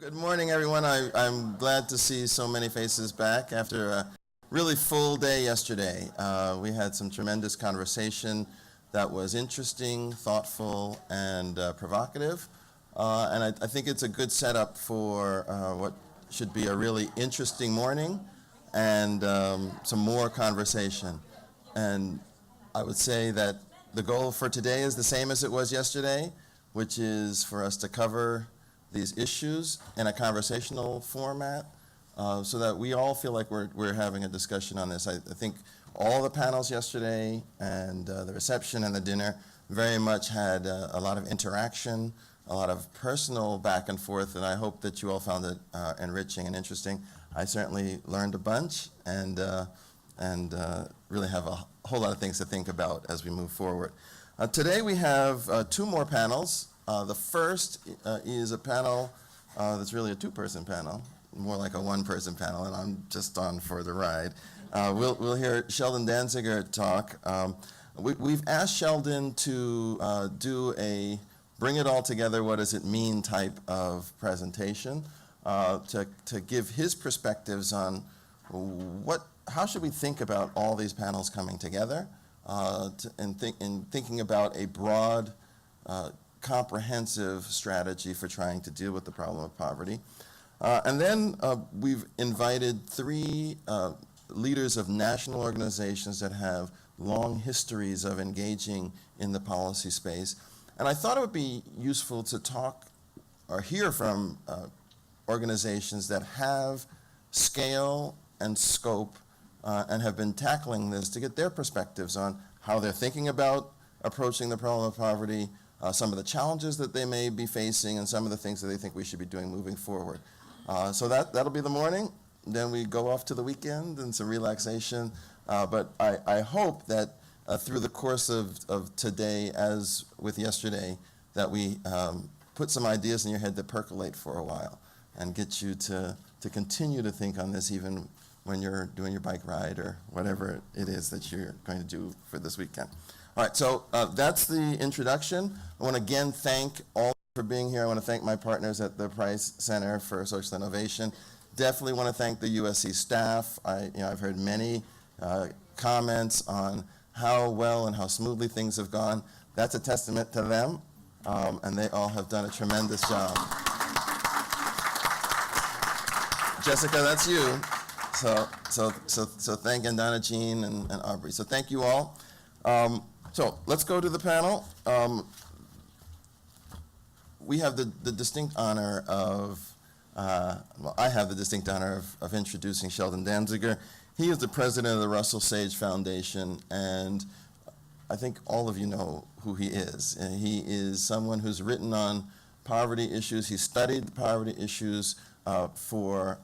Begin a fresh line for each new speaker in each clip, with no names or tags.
Good morning, everyone. I'm glad to see so many faces back after a really full day yesterday. We had some tremendous conversation that was interesting, thoughtful, and provocative. And I think it's a good setup for what should be a really interesting morning and some more conversation. And I would say that the goal for today is the same as it was yesterday, which is for us to cover these issues in a conversational format so that we all feel like we're having a discussion on this. I think all the panels yesterday and the reception and the dinner very much had a lot of interaction, a lot of personal back and forth, and I hope that you all found it enriching and interesting. I certainly learned a bunch and really have a whole lot of things to think about as we move forward. Today we have two more panels. The first is a panel that's really a two-person panel, more like a one-person panel, and I'm just on for the ride. We'll hear Sheldon Danziger talk. We've asked Sheldon to do a bring it all together, what does it mean type of presentation, to give his perspectives on how should we think about all these panels coming together, in thinking about a broad comprehensive strategy for trying to deal with the problem of poverty. And then we've invited three leaders of national organizations that have long histories of engaging in the policy space. And I thought it would be useful to talk or hear from organizations that have scale and scope and have been tackling this to get their perspectives on how they're thinking about approaching the problem of poverty, some of the challenges that they may be facing, and some of the things that they think we should be doing moving forward. So that'll be the morning. Then we go off to the weekend and some relaxation. But I hope that through the course of today, as with yesterday, that we put some ideas in your head to percolate for a while and get you to continue to think on this even when you're doing your bike ride or whatever it is that you're going to do for this weekend. All right, so that's the introduction. I want to again thank all for being here. I want to thank my partners at the Price Center for Social Innovation. Definitely want to thank the USC staff. I've heard many comments on how well and how smoothly things have gone. That's a testament to them, and they all have done a tremendous job. Jessica, that's you. So thank and Donna Jean and Aubrey. So thank you all. So let's go to the panel. We have the distinct honor of, I have the distinct honor of introducing Sheldon Danziger. He is the president of the Russell Sage Foundation, and I think all of you know who he is. And he is someone who's written on poverty issues. He's studied poverty issues for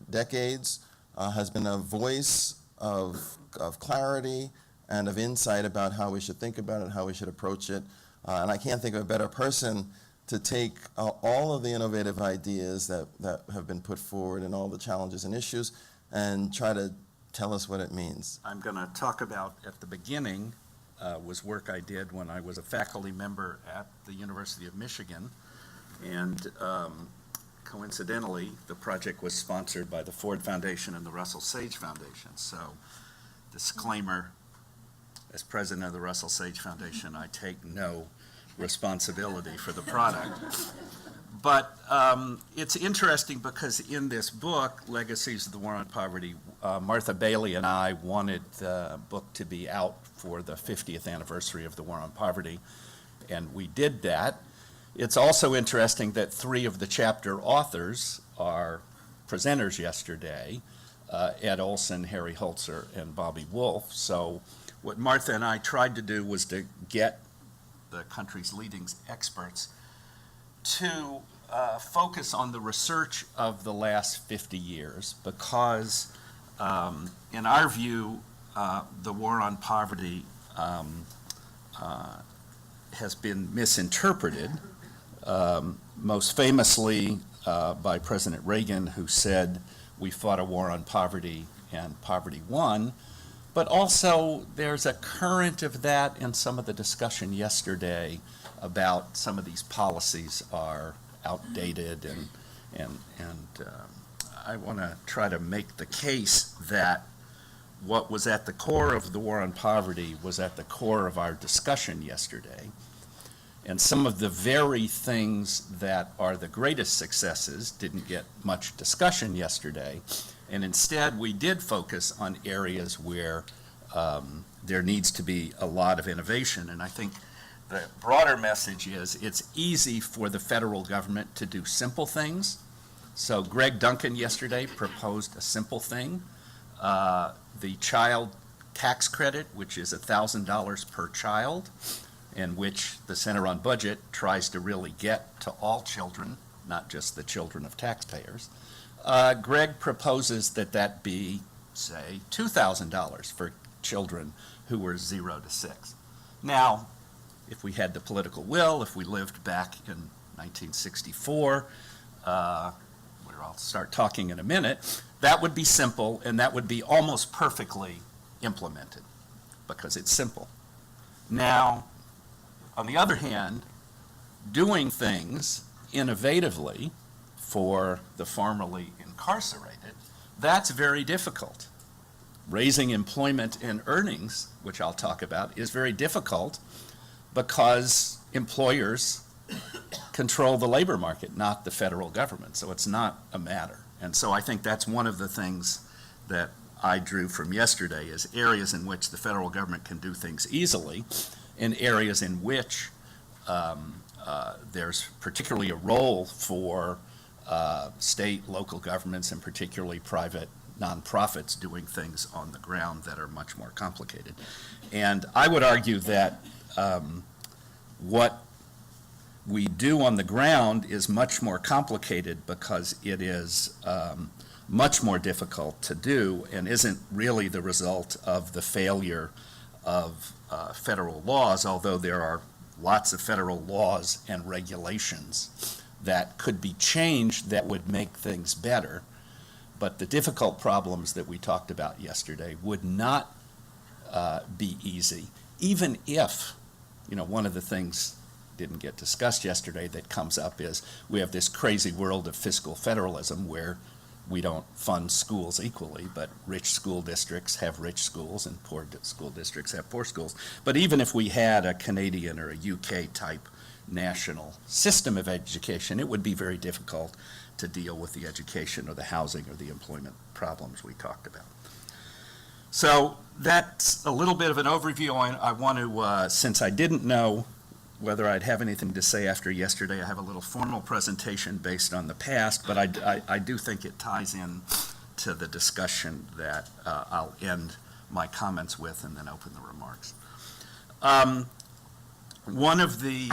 decades, has been a voice of clarity and of insight about how we should think about it, how we should approach it. And I can't think of a better person to take all of the innovative ideas that have been put forward and all the challenges and issues and try to tell us what it means.
I'm going to talk about, at the beginning, was work I did when I was a faculty member at the University of Michigan. And coincidentally, the project was sponsored by the Ford Foundation and the Russell Sage Foundation. So, disclaimer, as president of the Russell Sage Foundation, I take no responsibility for the product. But it's interesting because in this book, Legacies of the War on Poverty, Martha Bailey and I wanted the book to be out for the 50th anniversary of the War on Poverty, and we did that. It's also interesting that three of the chapter authors are presenters yesterday, Ed Olson, Harry Holzer, and Bobby Wolf. So what Martha and I tried to do was to get the country's leading experts to focus on the research of the last 50 years because, in our view, the war on poverty has been misinterpreted, most famously by President Reagan, who said, "We fought a war on poverty and poverty won." But also, there's a current of that in some of the discussion yesterday about some of these policies are outdated and And I want to try to make the case that what was at the core of the war on poverty was at the core of our discussion yesterday. And some of the very things that are the greatest successes didn't get much discussion yesterday. And instead, we did focus on areas where there needs to be a lot of innovation. And I think the broader message is it's easy for the federal government to do simple things. So Greg Duncan yesterday proposed a simple thing, the child tax credit, which is $1,000 per child, and which the Center on Budget tries to really get to all children, not just the children of taxpayers. Greg proposes that that be, say, $2,000 for children who were 0 to 6. Now, if we had the political will, if we lived back in 1964, where I'll start talking in a minute, that would be simple and that would be almost perfectly implemented because it's simple. Now, on the other hand, doing things innovatively for the formerly incarcerated, that's very difficult. Raising employment and earnings, which I'll talk about, is very difficult because employers control the labor market, not the federal government. So it's not a matter. And so I think that's one of the things that I drew from yesterday is areas in which the federal government can do things easily and areas in which there's particularly a role for state, local governments, and particularly private nonprofits doing things on the ground that are much more complicated. And I would argue that what we do on the ground is much more complicated because it is much more difficult to do and isn't really the result of the failure of federal laws, although there are lots of federal laws and regulations that could be changed that would make things better. But the difficult problems that we talked about yesterday would not be easy, even if, one of the things didn't get discussed yesterday that comes up is we have this crazy world of fiscal federalism where we don't fund schools equally, but rich school districts have rich schools and poor school districts have poor schools. But even if we had a Canadian or a UK type national system of education, it would be very difficult to deal with the education or the housing or the employment problems we talked about. So that's a little bit of an overview. I want to, since I didn't know whether I'd have anything to say after yesterday, I have a little formal presentation based on the past, but I do think it ties in to the discussion that I'll end my comments with and then open the remarks. One of the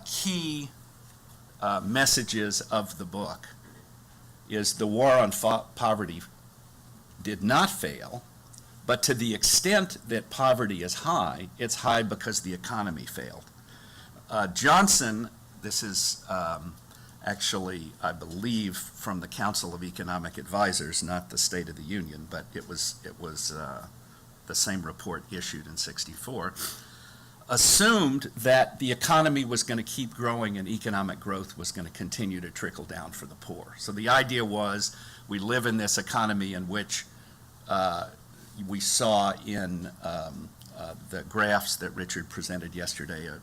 key messages of the book is the war on poverty did not fail, but to the extent that poverty is high, it's high because the economy failed. Johnson, this is actually, I believe, from the Council of Economic Advisors, not the State of the Union, but it was the same report issued in '64, assumed that the economy was going to keep growing and economic growth was going to continue to trickle down for the poor. So the idea was we live in this economy in which we saw in the graphs that Richard presented yesterday, a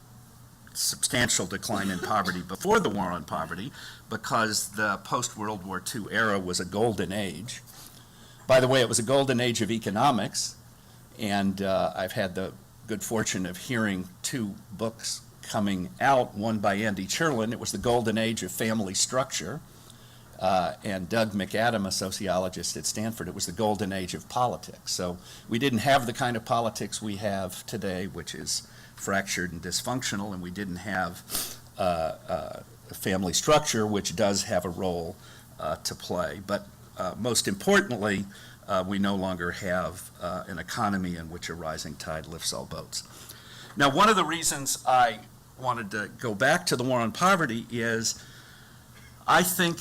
substantial decline in poverty before the war on poverty because the post-World War II era was a golden age. By the way, it was a golden age of economics, and I've had the good fortune of hearing 2 books coming out, one by Andy Cherlin. It was the golden age of family structure, and Doug McAdam, a sociologist at Stanford, it was the golden age of politics. So we didn't have the kind of politics we have today, which is fractured and dysfunctional, and we didn't have a family structure, which does have a role to play. But most importantly, we no longer have an economy in which a rising tide lifts all boats. Now, one of the reasons I wanted to go back to the war on poverty is I think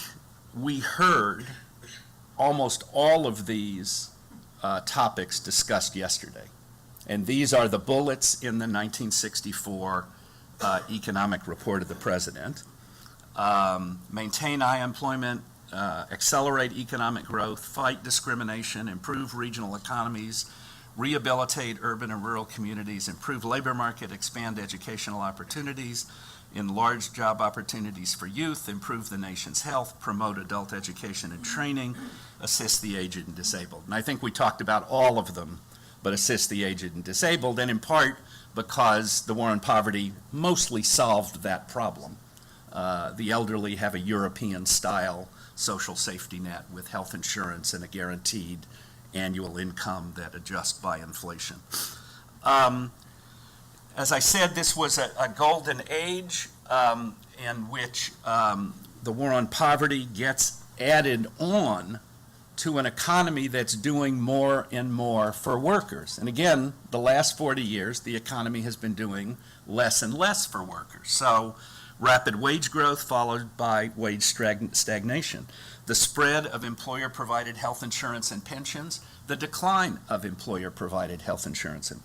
we heard almost all of these topics discussed yesterday. And these are the bullets in the 1964 economic report of the president. Maintain high employment, accelerate economic growth, fight discrimination, improve regional economies, rehabilitate urban and rural communities, improve labor market, expand educational opportunities, enlarge job opportunities for youth, improve the nation's health, promote adult education and training, assist the aged and disabled. And I think we talked about all of them, but assist the aged and disabled, and in part because the war on poverty mostly solved that problem. The elderly have a European-style social safety net with health insurance and a guaranteed annual income that adjusts by inflation. As I said, this was a golden age in which the war on poverty gets added on to an economy that's doing more and more for workers. And again, the last 40 years, the economy has been doing less and less for workers. So rapid wage growth followed by wage stagnation. The spread of employer-provided health insurance and pensions, the decline of employer-provided health insurance and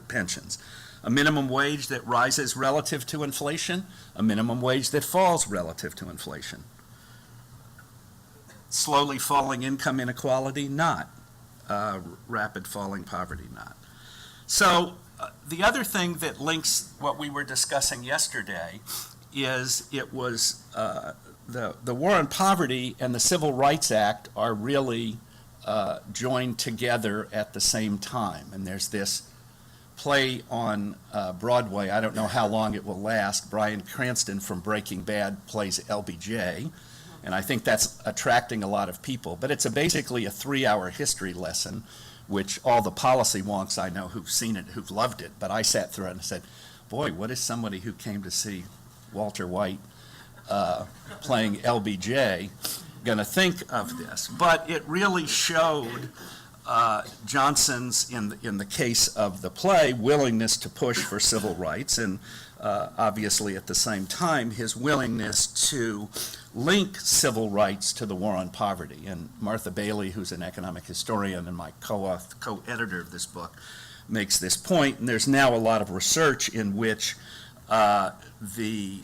pensions. A minimum wage that rises relative to inflation, a minimum wage that falls relative to inflation. Slowly falling income inequality, not. Rapid falling poverty, not. So the other thing that links what we were discussing yesterday is it was the war on poverty and the Civil Rights Act are really joined together at the same time. And there's this play on Broadway. I don't know how long it will last. Bryan Cranston from Breaking Bad plays LBJ, and I think that's attracting a lot of people. But it's basically a 3-hour history lesson, which all the policy wonks I know who've seen it, who've loved it. But I sat through it and said, boy, what is somebody who came to see Walter White playing LBJ going to think of this? But it really showed Johnson's, in the case of the play, willingness to push for civil rights, and obviously at the same time his willingness to link civil rights to the war on poverty. And Martha Bailey, who's an economic historian and my co-editor of this book, makes this point. And there's now a lot of research in which the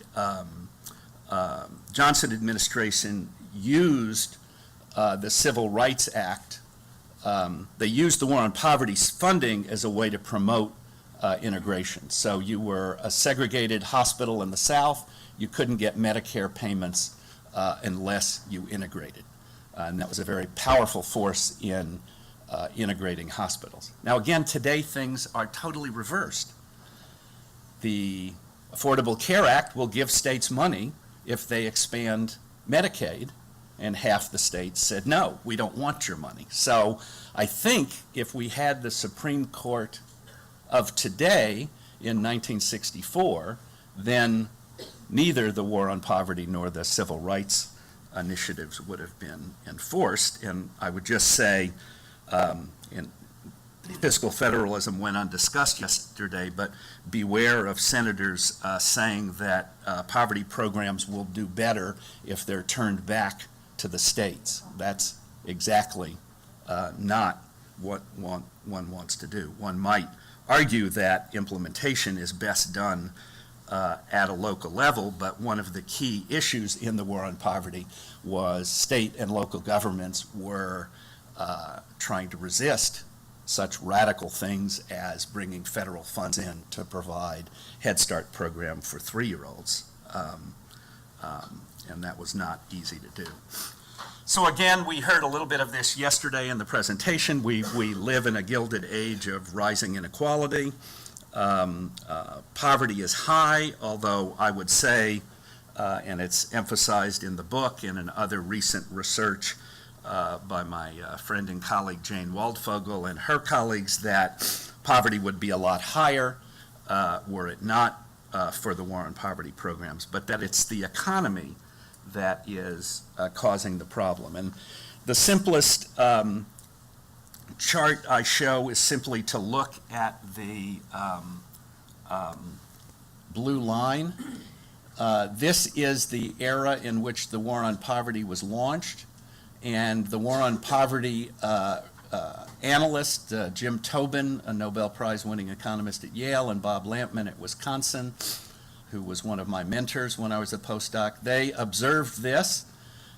Johnson administration used the Civil Rights Act. They used the war on poverty funding as a way to promote integration. So you were a segregated hospital in the South, you couldn't get Medicare payments unless you integrated. And that was a very powerful force in integrating hospitals. Now again, today things are totally reversed. The Affordable Care Act will give states money if they expand Medicaid, and half the states said, no, we don't want your money. So I think if we had the Supreme Court of today in 1964, then neither the war on poverty nor the civil rights initiatives would have been enforced. And I would just say, fiscal federalism went undiscussed yesterday, but beware of senators saying that poverty programs will do better if they're turned back to the states. That's exactly not what one wants to do. One might argue that implementation is best done at a local level, but one of the key issues in the war on poverty was state and local governments were trying to resist such radical things as bringing federal funds in to provide Head Start program for 3-year-olds. And that was not easy to do. So again, we heard a little bit of this yesterday in the presentation. We live in a gilded age of rising inequality. Poverty is high, although I would say, and it's emphasized in the book and in other recent research by my friend and colleague Jane Waldfogel and her colleagues, that poverty would be a lot higher were it not for the war on poverty programs, but that it's the economy that is causing the problem. And the simplest chart I show is simply to look at the blue line. This is the era in which the war on poverty was launched, and the war on poverty analyst, Jim Tobin, a Nobel Prize winning economist at Yale, and Bob Lampman at Wisconsin, who was one of my mentors when I was a postdoc, they observed this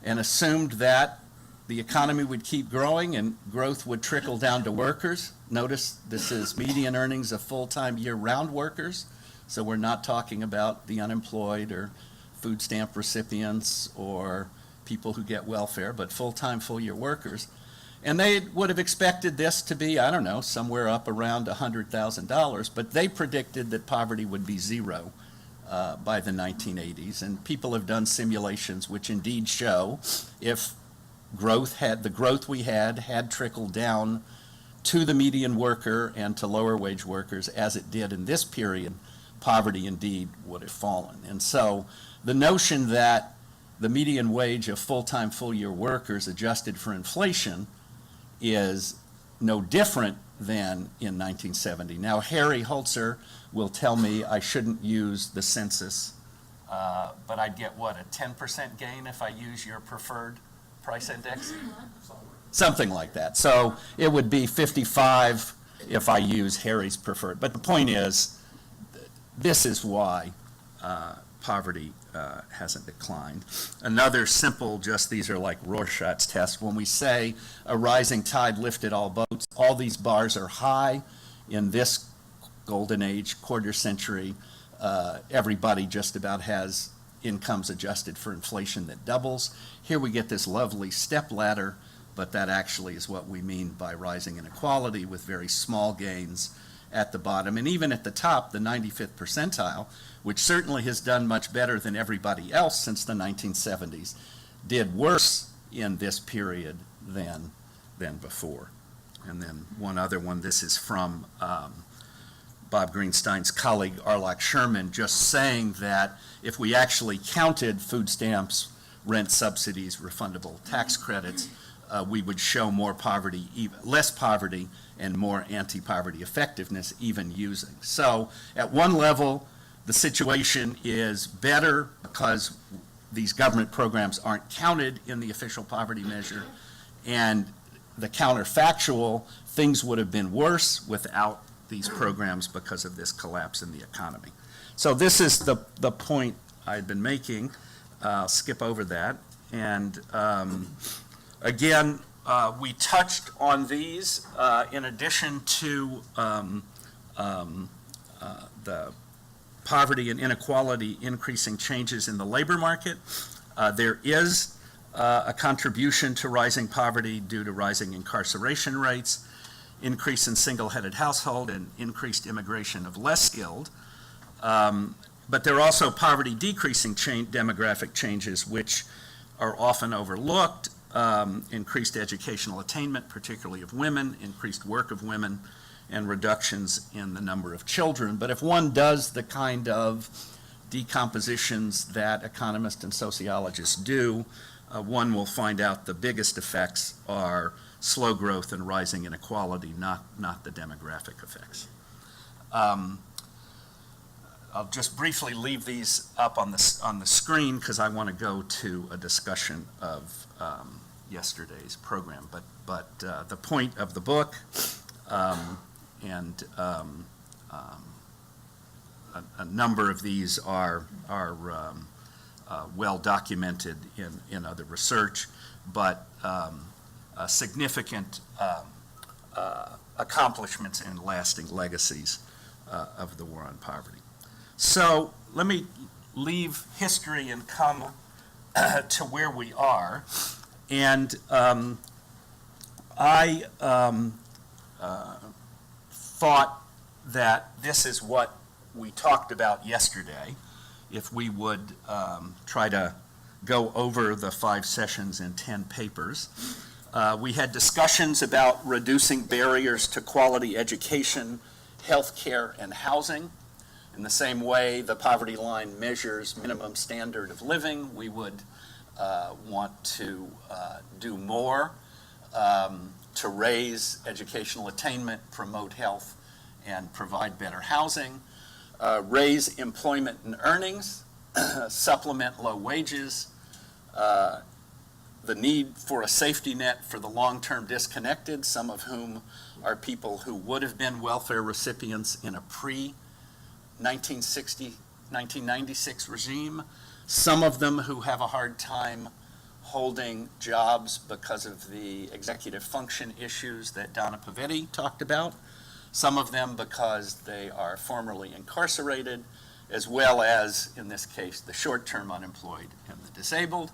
and assumed that the economy would keep growing and growth would trickle down to workers. Notice this is median earnings of full-time year-round workers, so we're not talking about the unemployed or food stamp recipients or people who get welfare, but full-time, full-year workers. And they would have expected this to be, I don't know, somewhere up around $100,000, but they predicted that poverty would be zero by the 1980s. And people have done simulations which indeed show if the growth we had trickled down to the median worker and to lower wage workers as it did in this period, poverty indeed would have fallen. And so the notion that the median wage of full-time, full-year workers adjusted for inflation is no different than in 1970. Now, Harry Holzer will tell me I shouldn't use the census, but I'd get, what, a 10% gain if I use your preferred price index? Something like that. So it would be 55 if I use Harry's preferred. But the point is, this is why poverty hasn't declined. Another simple, these are like Rorschach's test. When we say a rising tide lifted all boats, all these bars are high. In this golden age, quarter century, everybody just about has incomes adjusted for inflation that doubles. Here we get this lovely step ladder, but that actually is what we mean by rising inequality with very small gains at the bottom. And even at the top, the 95th percentile, which certainly has done much better than everybody else since the 1970s, did worse in this period than before. And then one other one, this is from Bob Greenstein's colleague Arlok Sherman, just saying that if we actually counted food stamps, rent subsidies, refundable tax credits, we would show more poverty, less poverty, and more anti-poverty effectiveness even using. So at one level, the situation is better because these government programs aren't counted in the official poverty measure, and the counterfactual, things would have been worse without these programs because of this collapse in the economy. So this is the point I've been making. I'll skip over that. And again, we touched on these in addition to the poverty and inequality increasing changes in the labor market. There is a contribution to rising poverty due to rising incarceration rates, increase in single-headed household, and increased immigration of less skilled. But there are also poverty decreasing demographic changes which are often overlooked. Increased educational attainment, particularly of women, increased work of women, and reductions in the number of children. But if one does the kind of decompositions that economists and sociologists do, one will find out the biggest effects are slow growth and rising inequality, not the demographic effects. I'll just briefly leave these up on the screen because I want to go to a discussion of yesterday's program. But the point of the book and a number of these are well documented in other research, but significant accomplishments and lasting legacies of the war on poverty. So let me leave history and come to where we are. And I thought that this is what we talked about yesterday. If we would try to go over the 5 sessions in 10 papers. We had discussions about reducing barriers to quality education, health care, and housing. In the same way the poverty line measures minimum standard of living, we would want to do more to raise educational attainment, promote health, and provide better housing, raise employment and earnings, supplement low wages, the need for a safety net for the long-term disconnected, some of whom are people who would have been welfare recipients in a pre-1960, 1996 regime, some of them who have a hard time holding jobs because of the executive function issues that Donna Pavetti talked about, some of them because they are formerly incarcerated, as well as, in this case, the short-term unemployed and the disabled.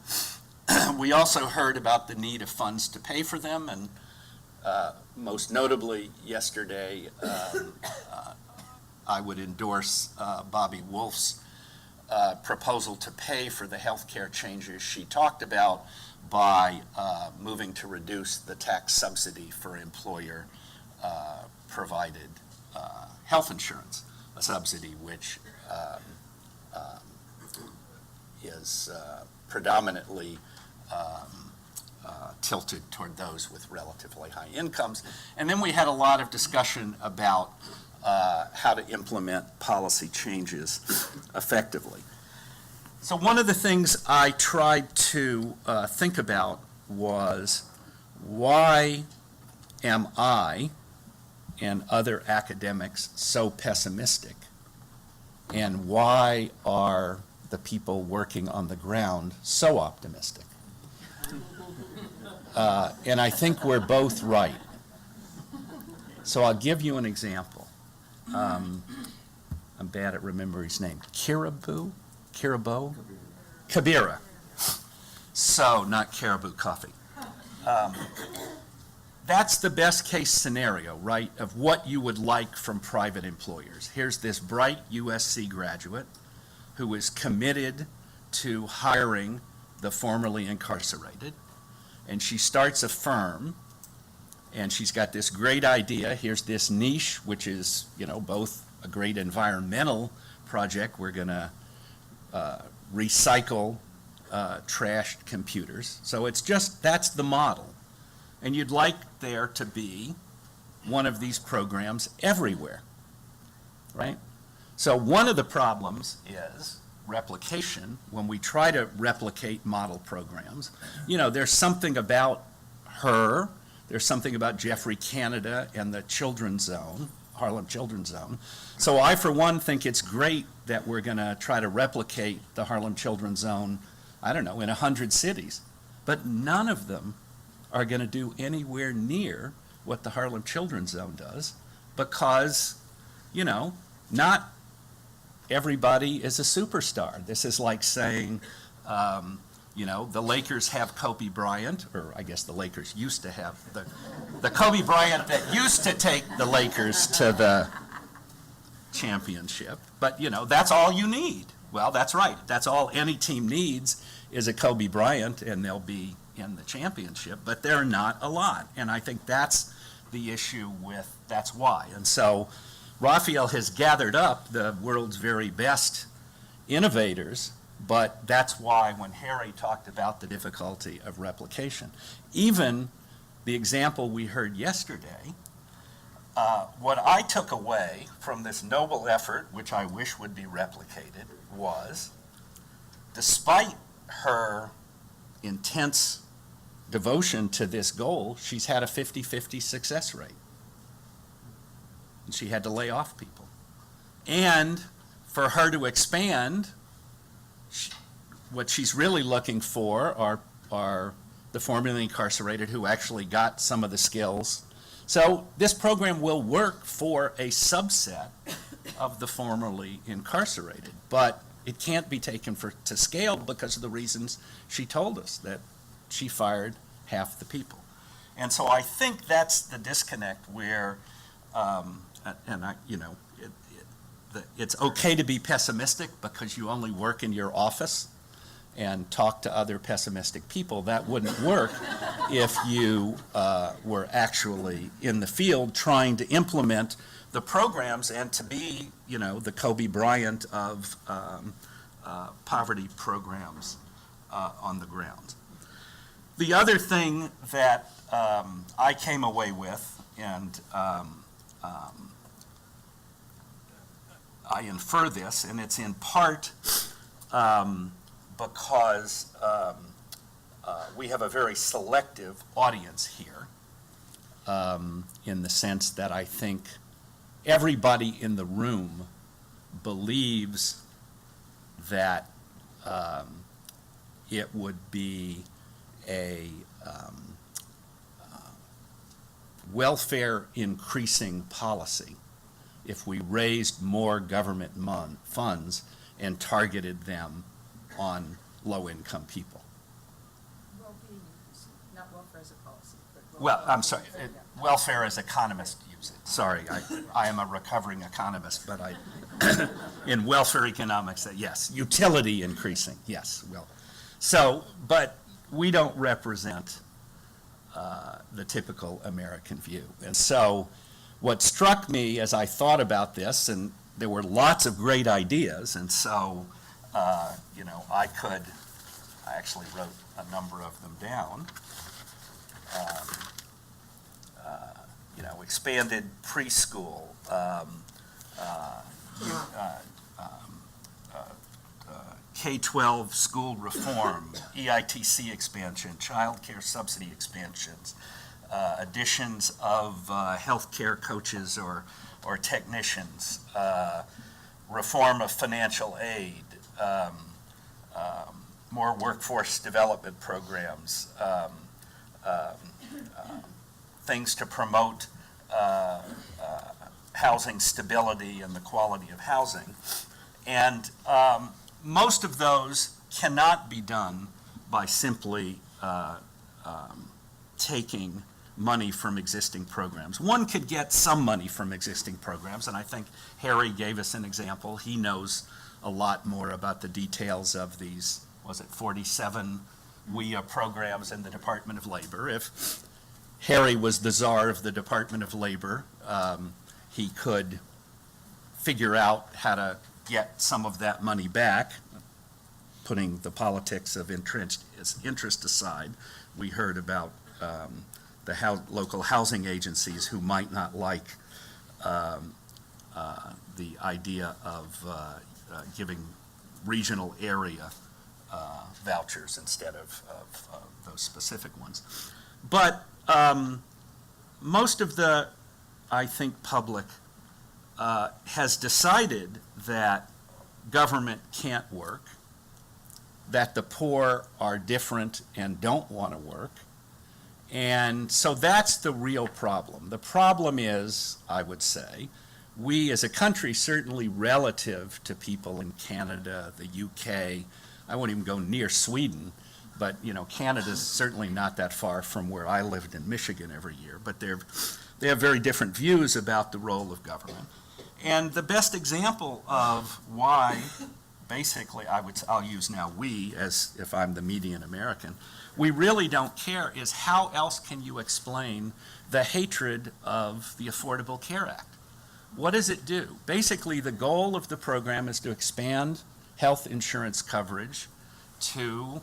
We also heard about the need of funds to pay for them, and most notably yesterday, I would endorse Bobby Wolf's proposal to pay for the health care changes she talked about by moving to reduce the tax subsidy for employer provided health insurance, a subsidy which is predominantly tilted toward those with relatively high incomes. And then we had a lot of discussion about how to implement policy changes effectively. So one of the things I tried to think about was, why am I and other academics so pessimistic? And why are the people working on the ground so optimistic? And I think we're both right. So I'll give you an example. I'm bad at remembering his name. Kabira. So, not Caribou Coffee. That's the best case scenario, right, of what you would like from private employers. Here's this bright USC graduate who is committed to hiring the formerly incarcerated, and she starts a firm, and she's got this great idea. Here's this niche, which is, both a great environmental project. We're going to recycle trashed computers. So it's just, that's the model. And you'd like there to be one of these programs everywhere, right? So one of the problems is replication. When we try to replicate model programs, there's something about her, there's something about Jeffrey Canada and the Children's Zone, Harlem Children's Zone. So I, for one, think it's great that we're going to try to replicate the Harlem Children's Zone, in 100 cities. But none of them are going to do anywhere near what the Harlem Children's Zone does, because, not everybody is a superstar. This is like saying, the Lakers have Kobe Bryant, or I guess the Lakers used to have the Kobe Bryant that used to take the Lakers to the championship. But, that's all you need. Well, that's right. That's all any team needs is a Kobe Bryant, and they'll be in the championship. But there are not a lot. And I think that's the issue with, that's why. And so Raphael has gathered up the world's very best innovators, but that's why when Harry talked about the difficulty of replication, even the example we heard yesterday, what I took away from this noble effort, which I wish would be replicated, was, despite her intense devotion to this goal, she's had a 50-50 success rate. And she had to lay off people. And for her to expand, what she's really looking for are the formerly incarcerated who actually got some of the skills. So this program will work for a subset of the formerly incarcerated, but it can't be taken to scale because of the reasons she told us, that she fired half the people. And so I think that's the disconnect where, it's okay to be pessimistic because you only work in your office and talk to other pessimistic people. That wouldn't work if you were actually in the field trying to implement the programs and to be, the Kobe Bryant of poverty programs on the ground. The other thing that I came away with, and I infer this, and it's in part because we have a very selective audience here, in the sense that I think everybody in the room believes that it would be a welfare increasing policy if we raised more government funds and targeted them on low-income people.
Well-being increasing, not welfare as a policy, but
Well, I'm sorry, welfare as economists use it. Sorry, I am a recovering economist, but in welfare economics, yes, utility increasing, yes, well. So, but we don't represent the typical American view. And so what struck me as I thought about this, and there were lots of great ideas, and so, I actually wrote a number of them down. Expanded preschool, K-12 school reform, EITC expansion, child care subsidy expansions, additions of healthcare coaches or technicians, reform of financial aid, more workforce development programs, things to promote housing stability and the quality of housing. And most of those cannot be done by simply taking money from existing programs. One could get some money from existing programs, and I think Harry gave us an example. He knows a lot more about the details of these, 47 WIA programs in the Department of Labor. If Harry was the czar of the Department of Labor, he could figure out how to get some of that money back, putting the politics of interest aside. We heard about the local housing agencies who might not like the idea of giving regional area vouchers instead of those specific ones. But most of the, I think, public has decided that government can't work, that the poor are different and don't want to work. And so that's the real problem. The problem is, I would say, we as a country, certainly relative to people in Canada, the UK, I won't even go near Sweden, but Canada's certainly not that far from where I lived in Michigan every year, but they have very different views about the role of government. And the best example of why, basically, I'll use now we as if I'm the median American, we really don't care is how else can you explain the hatred of the Affordable Care Act? What does it do? Basically, the goal of the program is to expand health insurance coverage to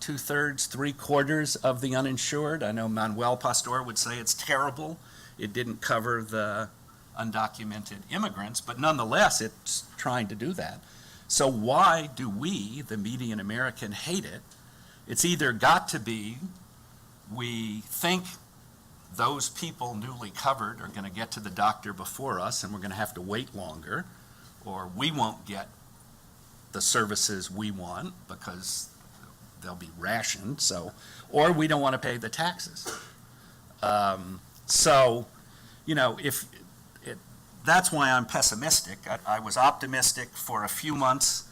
2/3, 3/4 of the uninsured. I know Manuel Pastor would say it's terrible. It didn't cover the undocumented immigrants, but nonetheless, it's trying to do that. So why do we, the median American, hate it? It's either got to be we think those people newly covered are going to get to the doctor before us and we're going to have to wait longer, or we won't get the services we want because they'll be rationed, or we don't want to pay the taxes. That's why I'm pessimistic. I was optimistic for a few months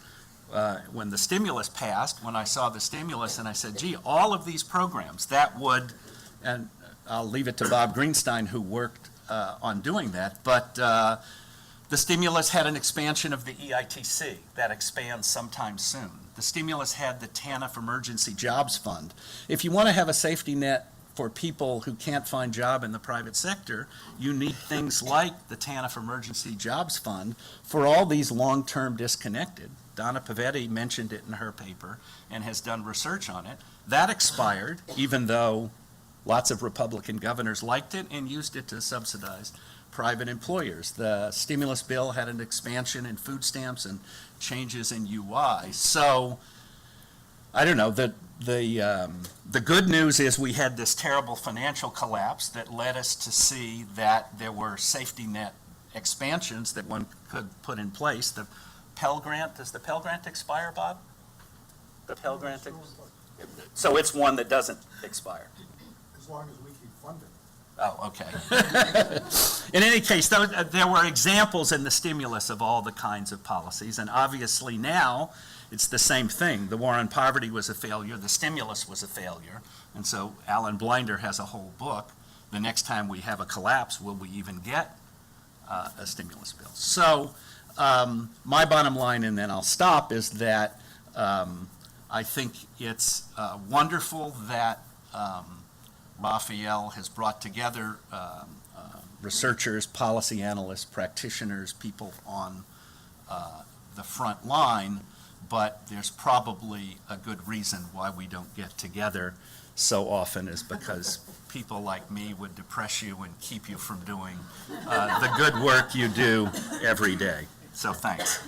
when the stimulus passed, when I saw the stimulus, and I said, gee, all of these programs that would, and I'll leave it to Bob Greenstein who worked on doing that, but the stimulus had an expansion of the EITC that expands sometime soon. The stimulus had the TANF Emergency Jobs Fund. If you want to have a safety net for people who can't find job in the private sector, you need things like the TANF Emergency Jobs Fund for all these long-term disconnected. Donna Pavetti mentioned it in her paper and has done research on it. That expired, even though lots of Republican governors liked it and used it to subsidize private employers. The stimulus bill had an expansion in food stamps and changes in UI. So, I don't know, the good news is we had this terrible financial collapse that led us to see that there were safety net expansions that one could put in place. The Pell Grant, does the Pell Grant expire, Bob? The Pell Grant, So it's one that doesn't expire.
As long as we keep funding.
Oh, okay. In any case, there were examples in the stimulus of all the kinds of policies, and obviously now it's the same thing. The war on poverty was a failure, the stimulus was a failure, and so Alan Blinder has a whole book. The next time we have a collapse, will we even get a stimulus bill? So my bottom line, and then I'll stop, is that I think it's wonderful that Raphael has brought together researchers, policy analysts, practitioners, people on the front line, but there's probably a good reason why we don't get together so often, is because people like me would depress you and keep you from doing the good work you do every day. So thanks.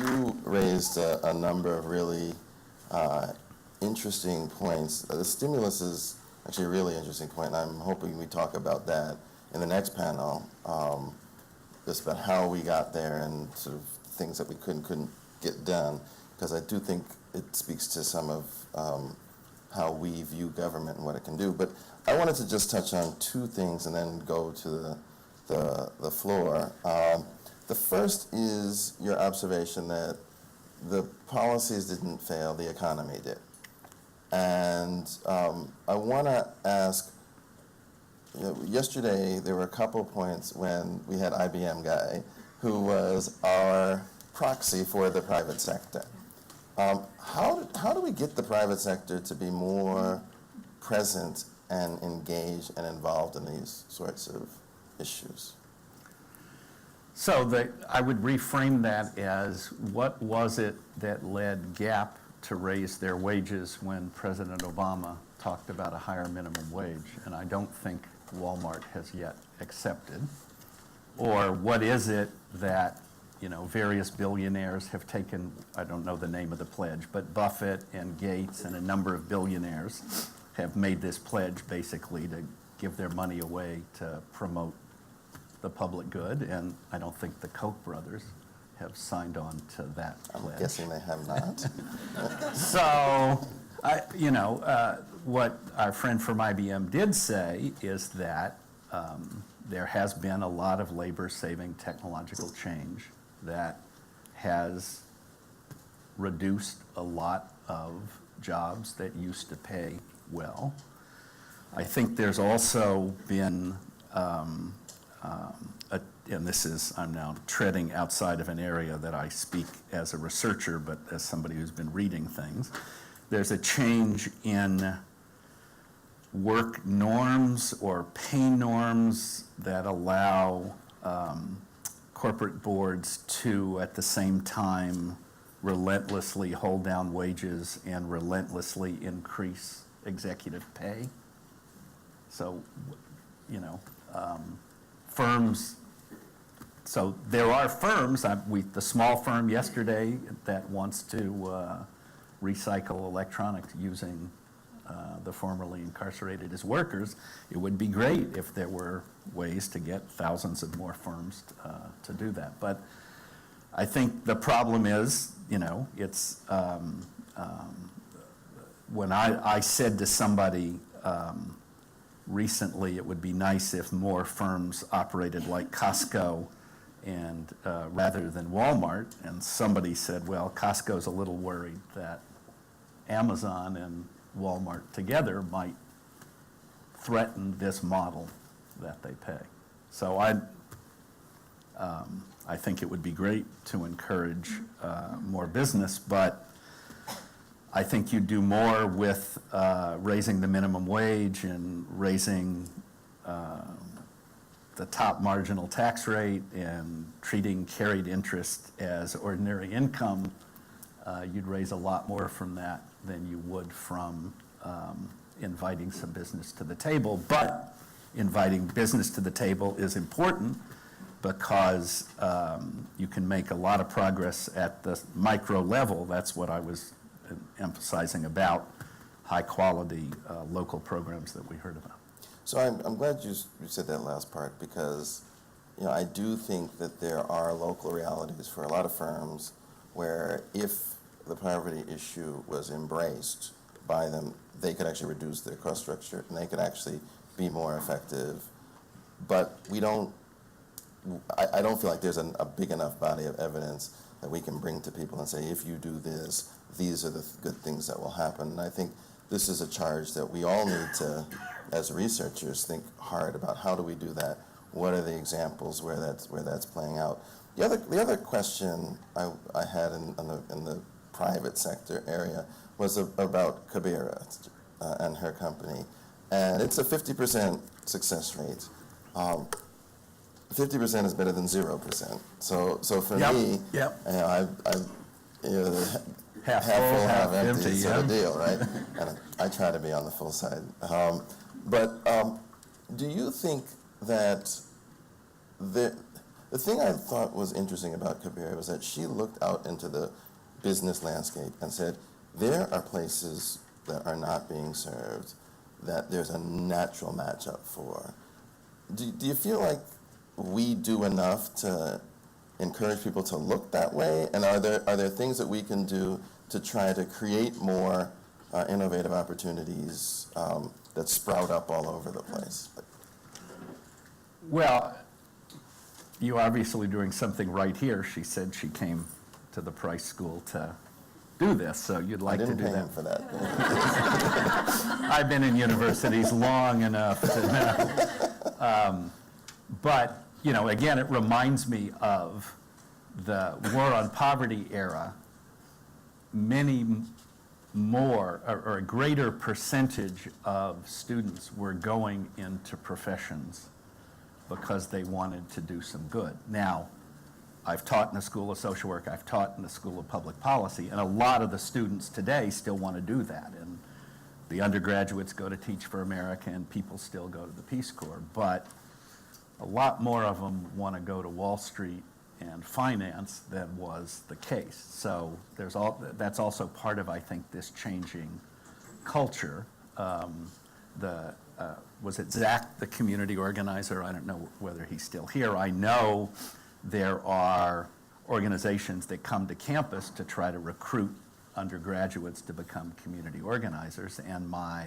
You raised a number of really interesting points. The stimulus is actually a really interesting point, and I'm hoping we talk about that in the next panel, just about how we got there and sort of things that we couldn't get done, because I do think it speaks to some of how we view government and what it can do. But I wanted to just touch on two things and then go to the floor. The first is your observation that the policies didn't fail, the economy did. And I want to ask, yesterday there were a couple points when we had IBM guy who was our proxy for the private sector. How do we get the private sector to be more present and engaged and involved in these sorts of issues?
So I would reframe that as, what was it that led Gap to raise their wages when President Obama talked about a higher minimum wage? And I don't think Walmart has yet accepted. Or what is it that, various billionaires have taken, I don't know the name of the pledge, but Buffett and Gates and a number of billionaires have made this pledge basically to give their money away to promote the public good, and I don't think the Koch brothers have signed on to that pledge.
I'm guessing they have not.
So, what our friend from IBM did say is that there has been a lot of labor-saving technological change that has reduced a lot of jobs that used to pay well. I think there's also been and this is, I'm now treading outside of an area that I speak as a researcher, but as somebody who's been reading things, there's a change in work norms or pay norms that allow corporate boards to, at the same time, relentlessly hold down wages and relentlessly increase executive pay. So, firms, so there are firms, the small firm yesterday that wants to recycle electronics using the formerly incarcerated as workers. It would be great if there were ways to get thousands of more firms to do that. But I think the problem is, it's, when I said to somebody, recently, it would be nice if more firms operated like Costco and rather than Walmart. And somebody said, well, Costco's a little worried that Amazon and Walmart together might threaten this model that they pay. So I think it would be great to encourage more business, but I think you do more with raising the minimum wage and raising the top marginal tax rate and treating carried interest as ordinary income. You'd raise a lot more from that than you would from inviting some business to the table. But inviting business to the table is important because you can make a lot of progress at the micro level. That's what I was emphasizing about high-quality local programs that we heard about.
So I'm glad you said that last part, because I do think that there are local realities for a lot of firms where if the poverty issue was embraced by them, they could actually reduce their cost structure and they could actually be more effective. But we don't, I don't feel like there's a big enough body of evidence that we can bring to people and say, if you do this, these are the good things that will happen. And I think this is a charge that we all need to, as researchers, think hard about how do we do that? What are the examples where that's playing out? The other question I had in the private sector area was about Kabira and her company. And it's a 50% success rate. 50% is better than 0%. So for me,
Half
half
full,
full, half empty
empty,
sort of deal, right? And I try to be on the full side. But do you think that the thing I thought was interesting about Kabira was that she looked out into the business landscape and said, there are places that are not being served that there's a natural matchup for. Do you feel like we do enough to encourage people to look that way? And are there things that we can do to try to create more innovative opportunities that sprout up all over the place?
Well, you're obviously doing something right here. She said she came to the Price School to do this, so you'd like to do
I didn't pay
that.
him for that.
I've been in universities long enough to know. But, you know, again, it reminds me of the war on poverty era. Many more, or a greater percentage of students were going into professions because they wanted to do some good. Now, I've taught in the School of Social Work, I've taught in the School of Public Policy, and a lot of the students today still want to do that. And the undergraduates go to Teach for America, and people still go to the Peace Corps. But a lot more of them want to go to Wall Street and finance than was the case. So that's also part of, I think, this changing culture. Was it Zach, the community organizer? I don't know whether he's still here. I know there are organizations that come to campus to try to recruit undergraduates to become community organizers, and my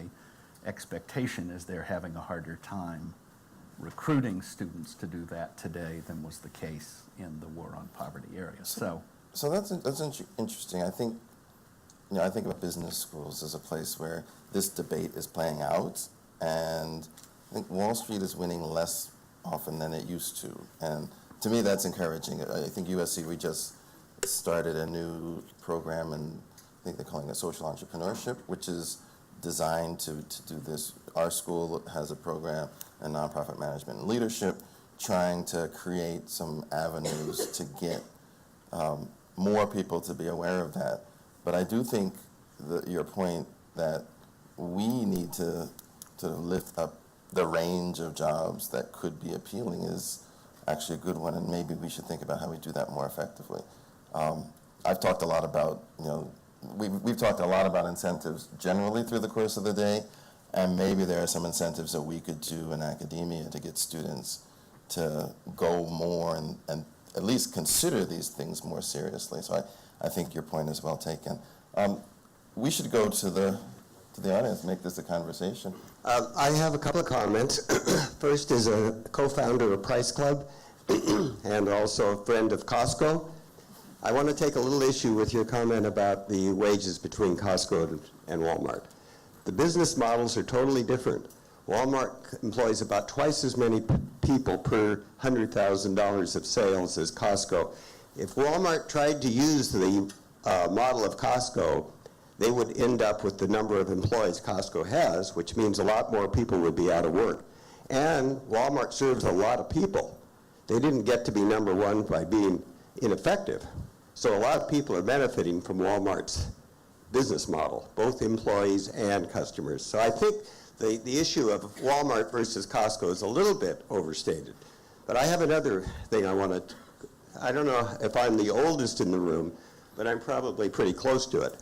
expectation is they're having a harder time recruiting students to do that today than was the case in the war on poverty area. So
that's interesting. I think of business schools as a place where this debate is playing out, and I think Wall Street is winning less often than it used to. And to me, that's encouraging. I think USC, we just started a new program, and I think they're calling it social entrepreneurship, which is designed to do this. Our school has a program in nonprofit management and leadership, trying to create some avenues to get more people to be aware of that. But I do think your point that we need to lift up the range of jobs that could be appealing is actually a good one, and maybe we should think about how we do that more effectively. I've talked a lot about, we've talked a lot about incentives generally through the course of the day, and maybe there are some incentives that we could do in academia to get students to go more and at least consider these things more seriously. So I think your point is well taken. We should go to the audience, make this a conversation.
I have a couple of comments. First, is a co-founder of Price Club and also a friend of Costco. I want to take a little issue with your comment about the wages between Costco and Walmart. The business models are totally different. Walmart employs about twice as many people per $100,000 of sales as Costco. If Walmart tried to use the model of Costco, they would end up with the number of employees Costco has, which means a lot more people would be out of work. And Walmart serves a lot of people. They didn't get to be number one by being ineffective. So a lot of people are benefiting from Walmart's business model, both employees and customers. So I think the issue of Walmart versus Costco is a little bit overstated. But I have another thing I want to, I don't know if I'm the oldest in the room, but I'm probably pretty close to it.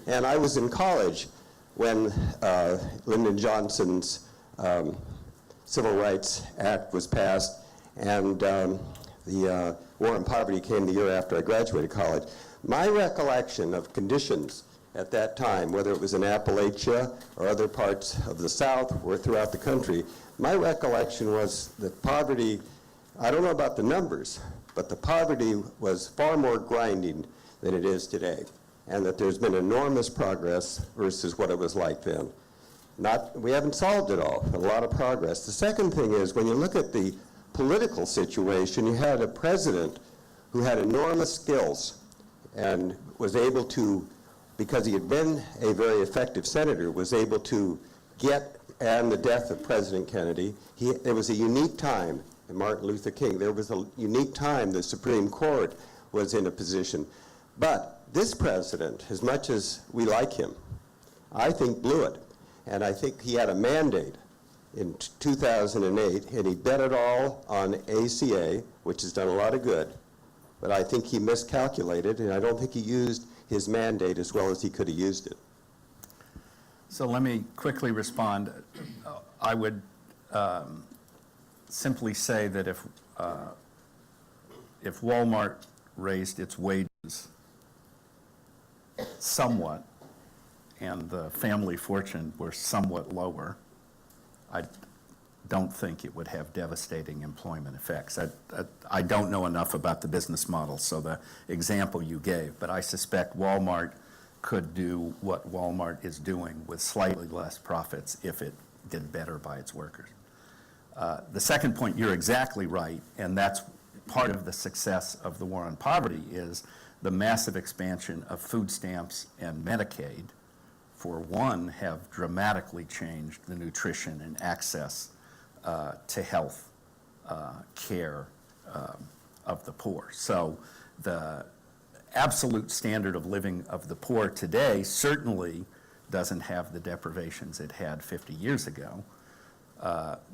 And I was in college when Lyndon Johnson's Civil Rights Act was passed, and The war on poverty came the year after I graduated college. My recollection of conditions at that time, whether it was in Appalachia or other parts of the South or throughout the country, my recollection was that poverty, I don't know about the numbers, but the poverty was far more grinding than it is today, and that there's been enormous progress versus what it was like then. We haven't solved it all, but a lot of progress. The second thing is, when you look at the political situation, you had a president who had enormous skills and was able to, because he had been a very effective senator, was able to get, and the death of President Kennedy, there was a unique time, and Martin Luther King, there was a unique time the Supreme Court was in a position. But this president, as much as we like him, I think blew it. And I think he had a mandate in 2008, and he bet it all on ACA, which has done a lot of good. But I think he miscalculated, and I don't think he used his mandate as well as he could have used it.
So let me quickly respond. I would simply say that if Walmart raised its wages somewhat, and the family fortune were somewhat lower, I don't think it would have devastating employment effects. I don't know enough about the business model, so the example you gave, but I suspect Walmart could do what Walmart is doing with slightly less profits if it did better by its workers. The second point, you're exactly right, and that's part of the success of the war on poverty is the massive expansion of food stamps and Medicaid, for one, have dramatically changed the nutrition and access to health care of the poor. So the absolute standard of living of the poor today certainly doesn't have the deprivations it had 50 years ago.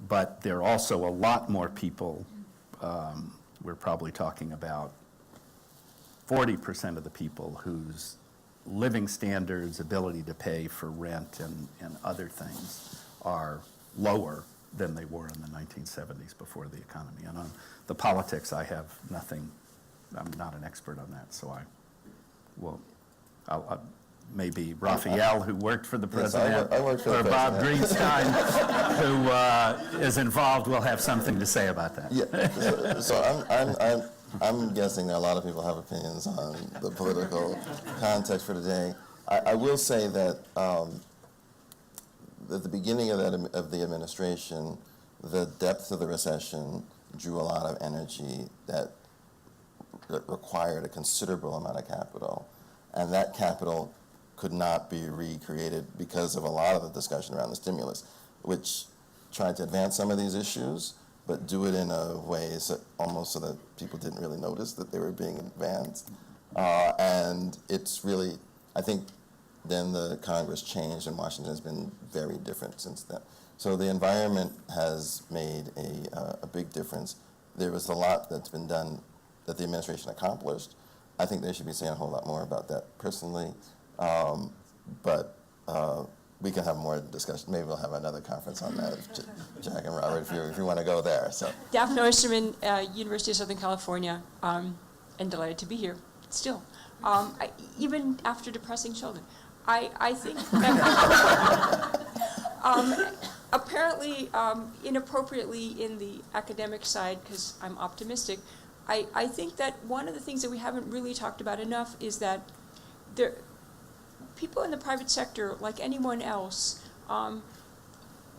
But there are also a lot more people, we're probably talking about 40% of the people whose living standards, ability to pay for rent and other things are lower than they were in the 1970s before the economy. And on the politics, I have nothing, I'm not an expert on that, so I'll maybe Raphael, who worked for the president,
I worked for the
or Bob
president.
Greenstein, who is involved, will have something to say about that.
Yeah, so I'm guessing that a lot of people have opinions on the political context for today. I will say that at the beginning of the administration, the depth of the recession drew a lot of energy that required a considerable amount of capital, and that capital could not be recreated because of a lot of the discussion around the stimulus, which tried to advance some of these issues, but do it in a way almost so that people didn't really notice that they were being advanced. And it's really, I think then the Congress changed and Washington has been very different since then. So the environment has made a big difference. There was a lot that's been done that the administration accomplished. I think they should be saying a whole lot more about that personally. But we can have more discussion. Maybe we'll have another conference on that, Jack and Robert, if you want to go there. So.
Daphne Oysterman, University of Southern California, and delighted to be here still. Even after depressing Sheldon. I think that apparently inappropriately in the academic side, because I'm optimistic, I think that one of the things that we haven't really talked about enough is that people in the private sector, like anyone else,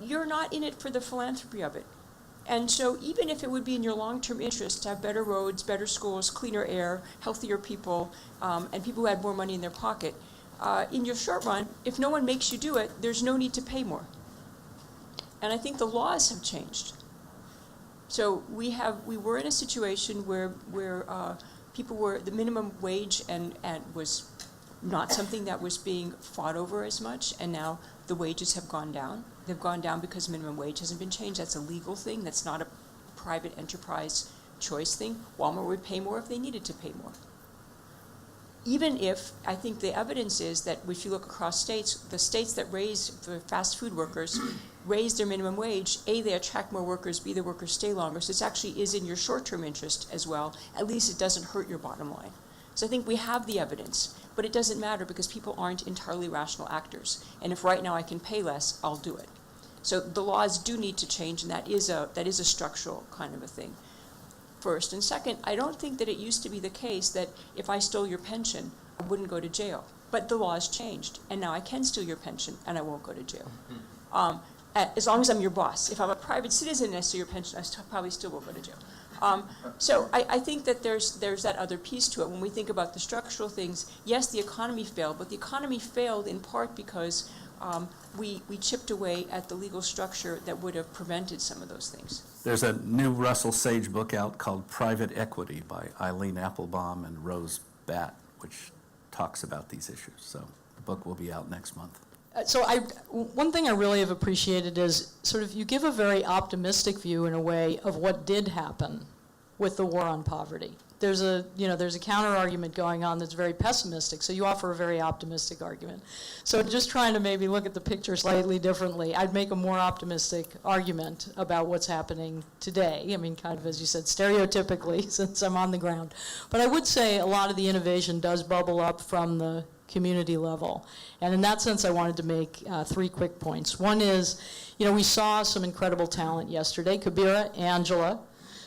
you're not in it for the philanthropy of it. And so even if it would be in your long-term interest to have better roads, better schools, cleaner air, healthier people, and people who had more money in their pocket, in your short run, if no one makes you do it, there's no need to pay more. And I think the laws have changed. So we were in a situation where people were, the minimum wage and was not something that was being fought over as much, and now the wages have gone down. They've gone down because minimum wage hasn't been changed. That's a legal thing. That's not a private enterprise choice thing. Walmart would pay more if they needed to pay more. Even if, I think the evidence is that if you look across states, the states that raise for fast food workers raise their minimum wage, A, they attract more workers, B, the workers stay longer. So it actually is in your short-term interest as well. At least it doesn't hurt your bottom line. So I think we have the evidence, but it doesn't matter because people aren't entirely rational actors. And if right now I can pay less, I'll do it. So the laws do need to change, and that is a structural kind of a thing. First. And second, I don't think that it used to be the case that if I stole your pension, I wouldn't go to jail. But the law has changed, and now I can steal your pension, and I won't go to jail. As long as I'm your boss. If I'm a private citizen and I steal your pension, I probably still won't go to jail. So I think that there's that other piece to it. When we think about the structural things, yes, the economy failed, but the economy failed in part because we chipped away at the legal structure that would have prevented some of those things.
There's a new Russell Sage book out called Private Equity by Eileen Applebaum and Rose Batt, which talks about these issues. So the book will be out next month.
So one thing I really have appreciated is sort of you give a very optimistic view in a way of what did happen with the war on poverty. There's a counter argument going on that's very pessimistic, so you offer a very optimistic argument. So just trying to maybe look at the picture slightly differently, I'd make a more optimistic argument about what's happening today. I mean, kind of, as you said, stereotypically, since I'm on the ground. But I would say a lot of the innovation does bubble up from the community level. And in that sense, I wanted to make 3 quick points. One is, we saw some incredible talent yesterday, Kabira, Angela.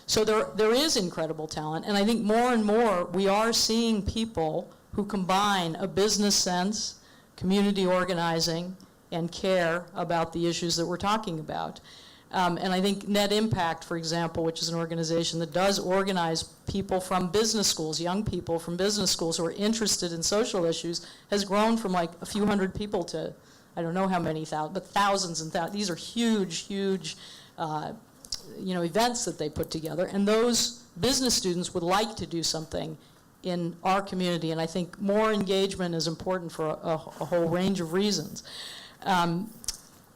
So there is incredible talent, and I think more and more we are seeing people who combine a business sense, community organizing, and care about the issues that we're talking about. And I think Net Impact, for example, which is an organization that does organize people from business schools, young people from business schools who are interested in social issues, has grown from like a few hundred people to I don't know how many thousands, but thousands and thousands. These are huge, huge events that they put together, and those business students would like to do something in our community, and I think more engagement is important for a whole range of reasons. And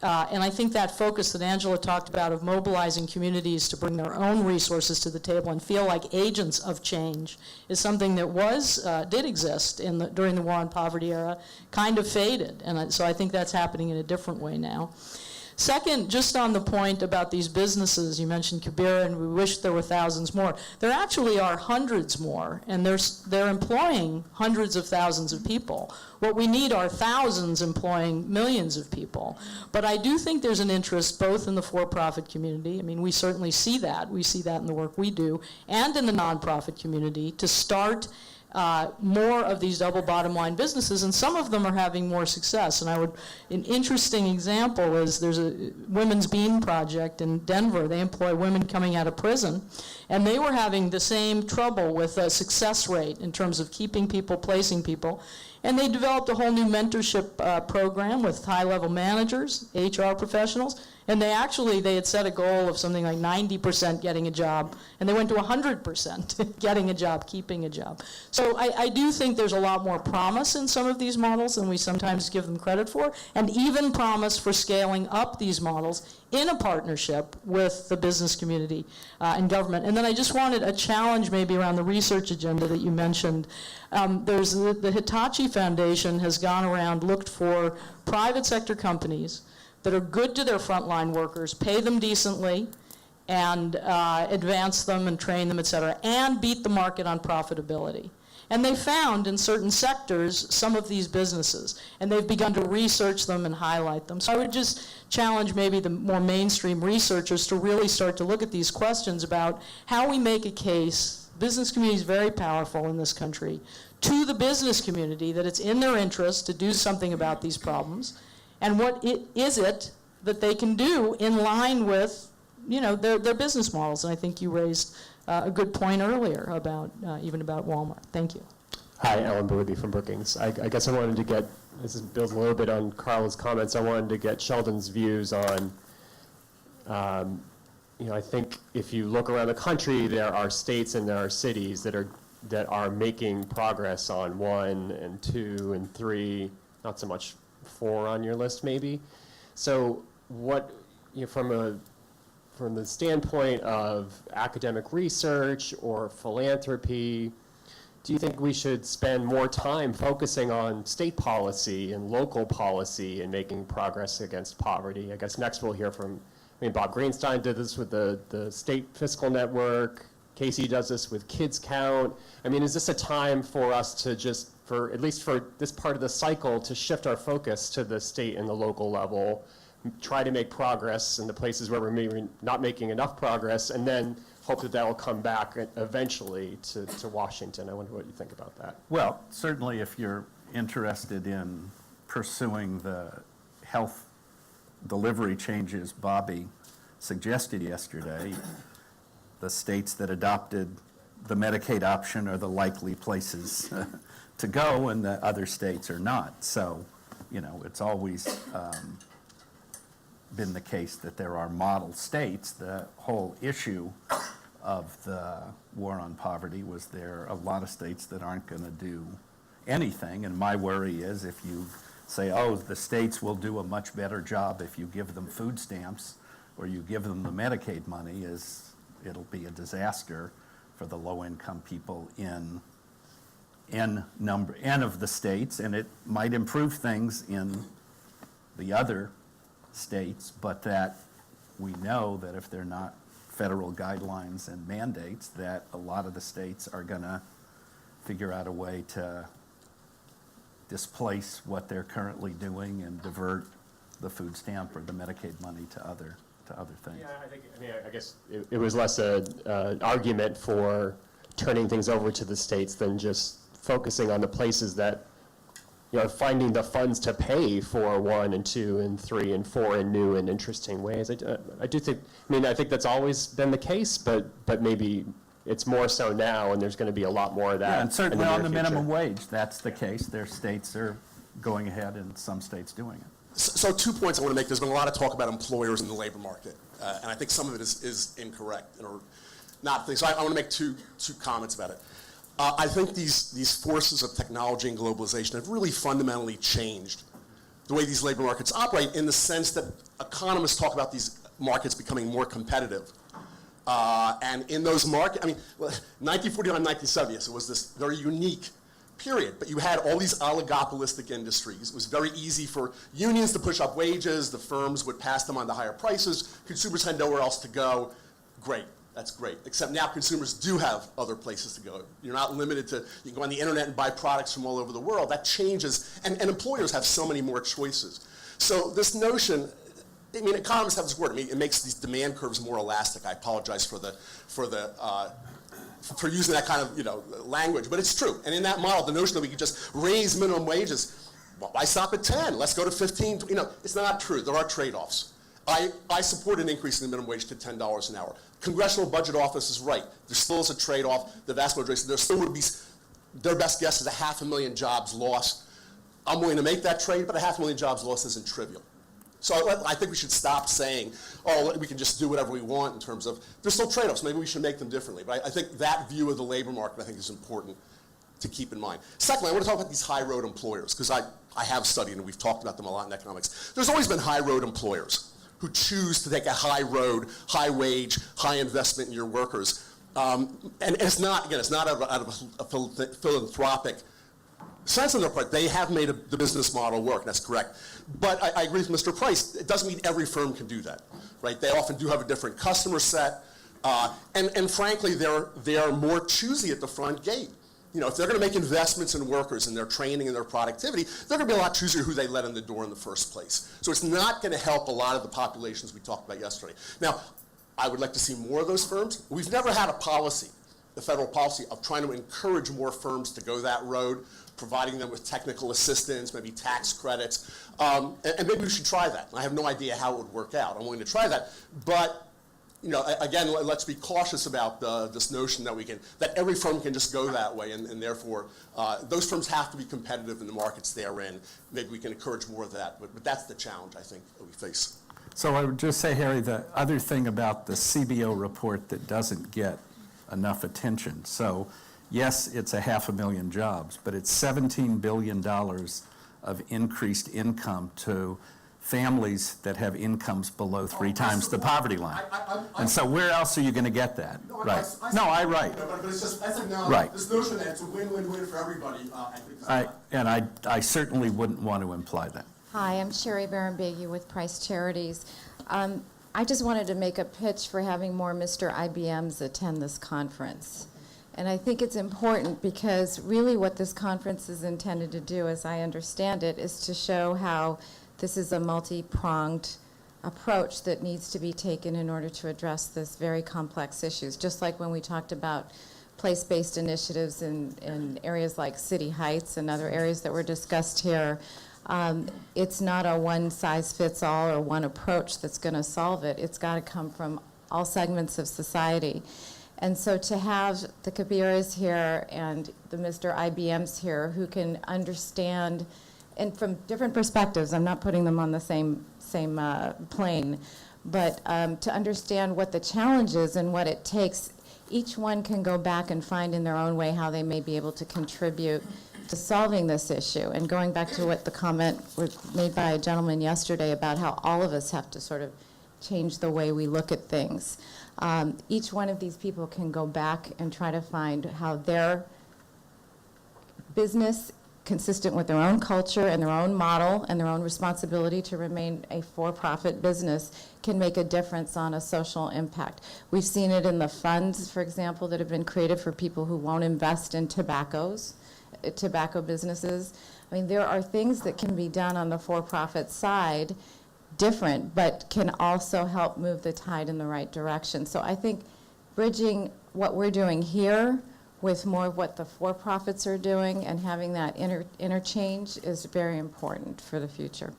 I think that focus that Angela talked about of mobilizing communities to bring their own resources to the table and feel like agents of change is something that did exist during the war on poverty era, kind of faded, and so I think that's happening in a different way now. Second, just on the point about these businesses, you mentioned Kabira, and we wish there were thousands more. There actually are hundreds more, and they're employing hundreds of thousands of people. What we need are thousands employing millions of people. But I do think there's an interest both in the for-profit community, I mean, we certainly see that. We see that in the work we do, and in the nonprofit community to start more of these double bottom line businesses, and some of them are having more success. And an interesting example is there's a Women's Bean Project in Denver. They employ women coming out of prison, and they were having the same trouble with a success rate in terms of keeping people, placing people. And they developed a whole new mentorship program with high-level managers, HR professionals, and they had set a goal of something like 90% getting a job, and they went to 100% getting a job, keeping a job. So I do think there's a lot more promise in some of these models than we sometimes give them credit for, and even promise for scaling up these models in a partnership with the business community and government. And then I just wanted a challenge maybe around the research agenda that you mentioned. There's the Hitachi Foundation has gone around, looked for private sector companies that are good to their frontline workers, pay them decently, and advance them and train them, et cetera, and beat the market on profitability. And they found in certain sectors some of these businesses, and they've begun to research them and highlight them. So I would just challenge maybe the more mainstream researchers to really start to look at these questions about how we make a case. Business community is very powerful in this country, to the business community, that it's in their interest to do something about these problems, and what is it that they can do in line with their business models. And I think you raised a good point earlier about even about Walmart. Thank you.
Hi, Alan Berube from Brookings. I guess I wanted to get, this builds a little bit on Carla's comments, I wanted to get Sheldon's views on, I think if you look around the country, there are states and there are cities that are making progress on 1 and 2 and 3, not so much 4 on your list maybe. So what, from the standpoint of academic research or philanthropy, do you think we should spend more time focusing on state policy and local policy and making progress against poverty? I guess next we'll hear from, Bob Greenstein did this with the state fiscal network. Casey does this with Kids Count. Is this a time for us to just, at least for this part of the cycle, to shift our focus to the state and the local level, try to make progress in the places where we're maybe not making enough progress, and then hope that will come back eventually to Washington? I wonder what you think about that.
Well, certainly if you're interested in pursuing the health delivery changes Bobby suggested yesterday, the states that adopted the Medicaid option are the likely places to go, and the other states are not. So, it's always been the case that there are model states. The whole issue of the war on poverty was there are a lot of states that aren't going to do anything, and my worry is if you say, oh, the states will do a much better job if you give them food stamps or you give them the Medicaid money, it'll be a disaster for the low-income people in N of the states, and it might improve things in the other states, but that we know that if they're not federal guidelines and mandates, that a lot of the states are going to figure out a way to displace what they're currently doing and divert the food stamp or the Medicaid money to other things.
Yeah, I guess it was less an argument for turning things over to the states than just focusing on the places that, finding the funds to pay for 1 and 2 and 3 and 4 in new and interesting ways. I do think, I think that's always been the case, but maybe it's more so now, and there's going to be a lot more of that.
Yeah, and certainly on the
future.
minimum wage, that's the case. Their states are going ahead and some states doing it.
So 2 points I want to make. There's been a lot of talk about employers in the labor market, and I think some of it is incorrect or not. So I want to make two comments about it. I think these forces of technology and globalization have really fundamentally changed the way these labor markets operate, in the sense that economists talk about these markets becoming more competitive. And in those markets, 1949, 1970, so it was this very unique period, but you had all these oligopolistic industries. It was very easy for unions to push up wages, the firms would pass them on to higher prices, consumers had nowhere else to go. Great, that's great. Except now consumers do have other places to go. You're not limited to, you can go on the internet and buy products from all over the world. That changes, and employers have so many more choices. So this notion, economists have this word, it makes these demand curves more elastic. I apologize for using that kind of language, but it's true. And in that model, the notion that we could just raise minimum wages, well, why stop at 10? Let's go to 15. It's not true. There are trade-offs. I support an increase in the minimum wage to $10 an hour. Congressional Budget Office is right. There still is a trade-off. The vast majority, there still would be, their best guess is 500,000 jobs lost. I'm willing to make that trade, but 500,000 jobs lost isn't trivial. So I think we should stop saying, oh, we can just do whatever we want in terms of, there's still trade-offs. Maybe we should make them differently. But I think that view of the labor market, I think, is important to keep in mind. Secondly, I want to talk about these high-road employers, because I have studied, and we've talked about them a lot in economics. There's always been high-road employers who choose to take a high road, high wage, high investment in your workers. And it's not, again, it's not out of a philanthropic sense on their part. They have made the business model work, that's correct. But I agree with Mr. Price, it doesn't mean every firm can do that, right? They often do have a different customer set, and frankly, they are more choosy at the front gate. If they're going to make investments in workers and their training and their productivity, they're going to be a lot choosier who they let in the door in the first place. So it's not going to help a lot of the populations we talked about yesterday. Now, I would like to see more of those firms. We've never had a policy, the federal policy, of trying to encourage more firms to go that road, providing them with technical assistance, maybe tax credits, and maybe we should try that. I have no idea how it would work out. I'm willing to try that, but again, let's be cautious about this notion that every firm can just go that way, and therefore those firms have to be competitive in the markets they're in. Maybe we can encourage more of that, but that's the challenge I think that we face.
So I would just say, Harry, the other thing about the CBO report that doesn't get enough attention. So yes, it's 500,000 jobs, but it's $17 billion of increased income to families that have incomes below 3 times the poverty line. And so where else are you going to get that? Right. No, right.
But it's just, I think now,
Right.
this notion that it's a win-win-win for everybody, I think is not.
And I certainly wouldn't want to imply that.
Hi, I'm Sherry Barenbegi with Price Charities. I just wanted to make a pitch for having more Mr. IBMs attend this conference. And I think it's important because really what this conference is intended to do, as I understand it, is to show how this is a multi-pronged approach that needs to be taken in order to address this very complex issues. Just like when we talked about place-based initiatives in areas like City Heights and other areas that were discussed here, it's not a one-size-fits-all or one approach that's going to solve it. It's got to come from all segments of society. And so to have the Kabiras here and the Mr. IBMs here who can understand, and from different perspectives, I'm not putting them on the same plane, but to understand what the challenge is and what it takes, each one can go back and find in their own way how they may be able to contribute to solving this issue. And going back to what the comment was made by a gentleman yesterday about how all of us have to sort of change the way we look at things. Each one of these people can go back and try to find how their business, consistent with their own culture and their own model and their own responsibility to remain a for-profit business, can make a difference on a social impact. We've seen it in the funds, for example, that have been created for people who won't invest in tobacco businesses. I mean, there are things that can be done on the for-profit side different, but can also help move the tide in the right direction. So I think bridging what we're doing here with more of what the for-profits are doing and having that interchange is very important for the future.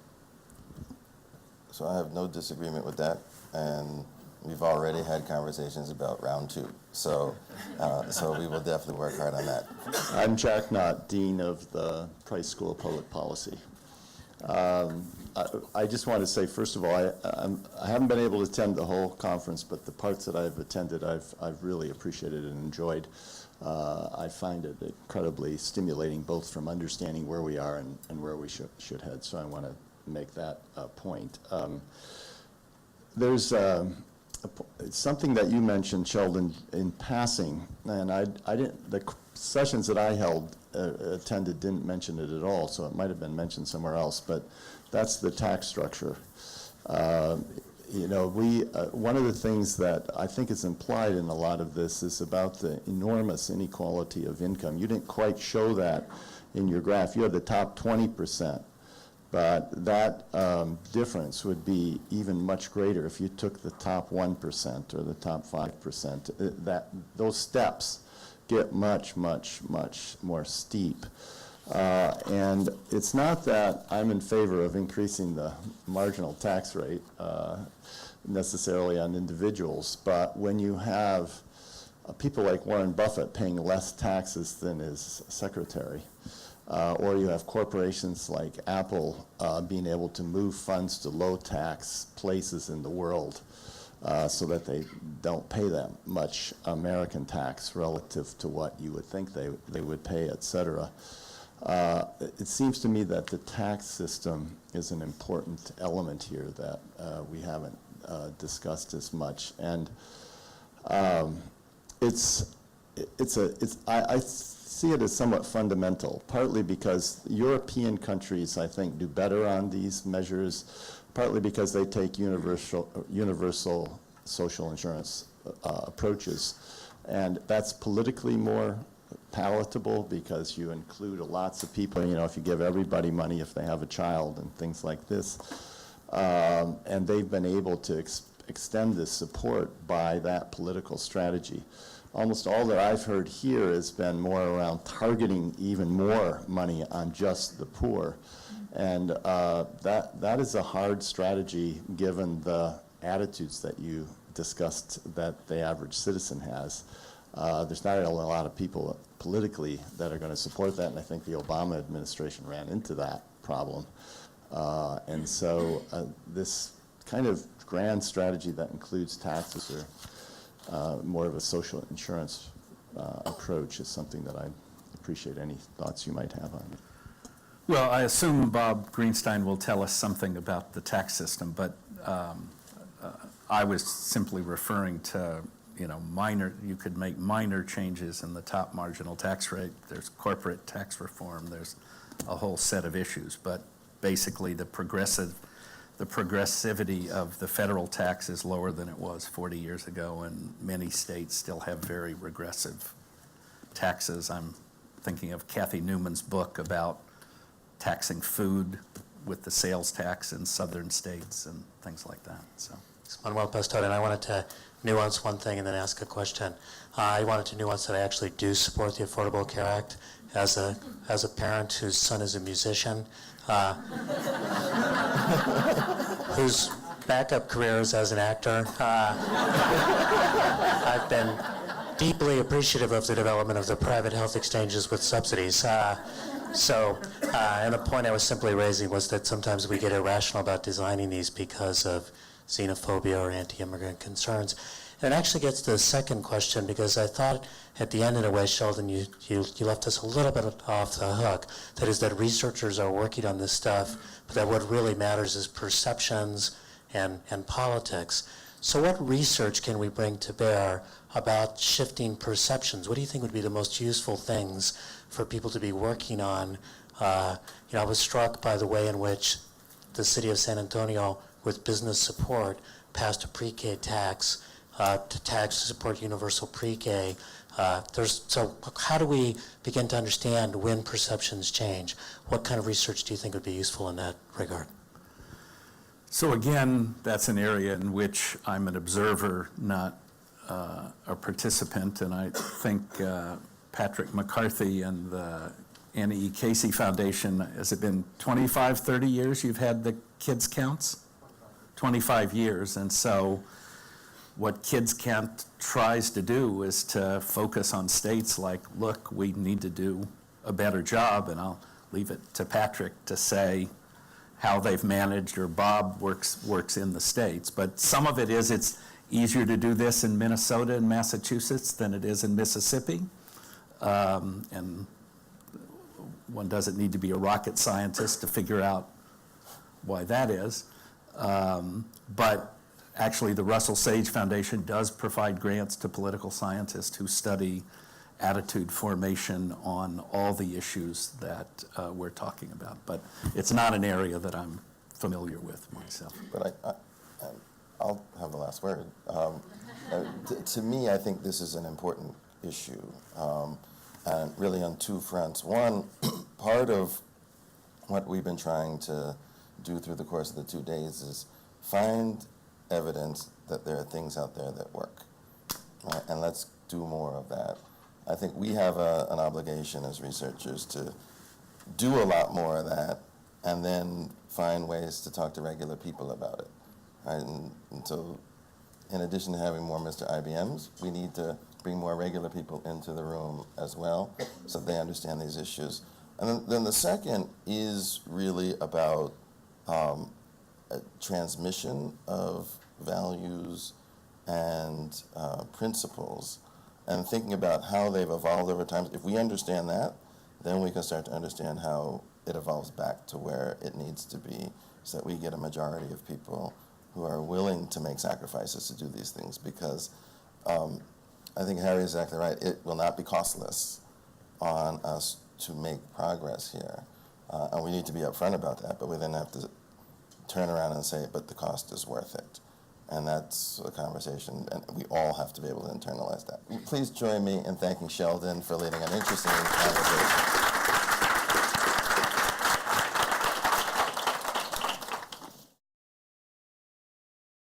So I have no disagreement with that, and we've already had conversations about round 2. So we will definitely work hard on that.
I'm Jack Knott, Dean of the Price School of Public Policy. I just want to say, first of all, I haven't been able to attend the whole conference, but the parts that I've attended, I've really appreciated and enjoyed. I find it incredibly stimulating, both from understanding where we are and where we should head. So I want to make that point. There's something that you mentioned, Sheldon, in passing, and I didn't. The sessions that I attended didn't mention it at all, so it might have been mentioned somewhere else. But that's the tax structure. One of the things that I think is implied in a lot of this is about the enormous inequality of income. You didn't quite show that in your graph. You had the top 20%, but that difference would be even much greater if you took the top 1% or the top 5%. Those steps get much, much, much more steep. And it's not that I'm in favor of increasing the marginal tax rate necessarily on individuals, but when you have people like Warren Buffett paying less taxes than his secretary, or you have corporations like Apple being able to move funds to low tax places in the world so that they don't pay that much American tax relative to what you would think they would pay, et cetera. It seems to me that the tax system is an important element here that we haven't discussed as much, and I see it as somewhat fundamental, partly because European countries, I think, do better on these measures, partly because they take universal social insurance approaches, and that's politically more palatable because you include lots of people. If you give everybody money if they have a child and things like this, and they've been able to extend this support by that political strategy. Almost all that I've heard here has been more around targeting even more money on just the poor, and that is a hard strategy given the attitudes that you discussed that the average citizen has. There's not a lot of people politically that are going to support that, and I think the Obama administration ran into that problem. And so this kind of grand strategy that includes taxes or more of a social insurance approach is something that I appreciate. Any thoughts you might have on it?
Well, I assume Bob Greenstein will tell us something about the tax system, but I was simply referring to, you could make minor changes in the top marginal tax rate. There's corporate tax reform. There's a whole set of issues, but basically the progressivity of the federal tax is lower than it was 40 years ago, and many states still have very regressive taxes. I'm thinking of Kathy Newman's book about taxing food with the sales tax in southern states and things like that. So,
Manuel Pastor, and I wanted to nuance one thing and then ask a question. I wanted to nuance that I actually do support the Affordable Care Act as a parent whose son is a musician, whose backup career is as an actor. I've been deeply appreciative of the development of the private health exchanges with subsidies. And the point I was simply raising was that sometimes we get irrational about designing these because of xenophobia or anti-immigrant concerns. And it actually gets to the second question, because I thought at the end, in a way, Sheldon, you left us a little bit off the hook. That is that researchers are working on this stuff, but that what really matters is perceptions and politics. So what research can we bring to bear about shifting perceptions? What do you think would be the most useful things for people to be working on? I was struck by the way in which the city of San Antonio, with business support, passed a pre-K tax to support universal pre-K. So how do we begin to understand when perceptions change? What kind of research do you think would be useful in that regard?
So again, that's an area in which I'm an observer, not a participant, and I think Patrick McCarthy and the Annie E. Casey Foundation, has it been 25, 30 years you've had the kids counts? 25 years, and so what Kids Count tries to do is to focus on states like, look, we need to do a better job, and I'll leave it to Patrick to say how they've managed, or Bob works in the states. But some of it is it's easier to do this in Minnesota and Massachusetts than it is in Mississippi. And one doesn't need to be a rocket scientist to figure out why that is. But actually, the Russell Sage Foundation does provide grants to political scientists who study attitude formation on all the issues that we're talking about. But it's not an area that I'm familiar with myself.
But I'll have the last word. To me, I think this is an important issue, and really on two fronts. One, part of what we've been trying to do through the course of the 2 days is find evidence that there are things out there that work, right? And let's do more of that. I think we have an obligation as researchers to do a lot more of that, and then find ways to talk to regular people about it, right? And so in addition to having more Mr. IBMs, we need to bring more regular people into the room as well, so they understand these issues. And then the second is really about a transmission of values and principles, and thinking about how they've evolved over time. If we understand that, then we can start to understand how it evolves back to where it needs to be, so that we get a majority of people who are willing to make sacrifices to do these things. Because I think Harry is exactly right. It will not be costless on us to make progress here. And we need to be upfront about that, but we then have to turn around and say, but the cost is worth it. And that's a conversation, and we all have to be able to internalize that. Please join me in thanking Sheldon for leading an interesting conversation.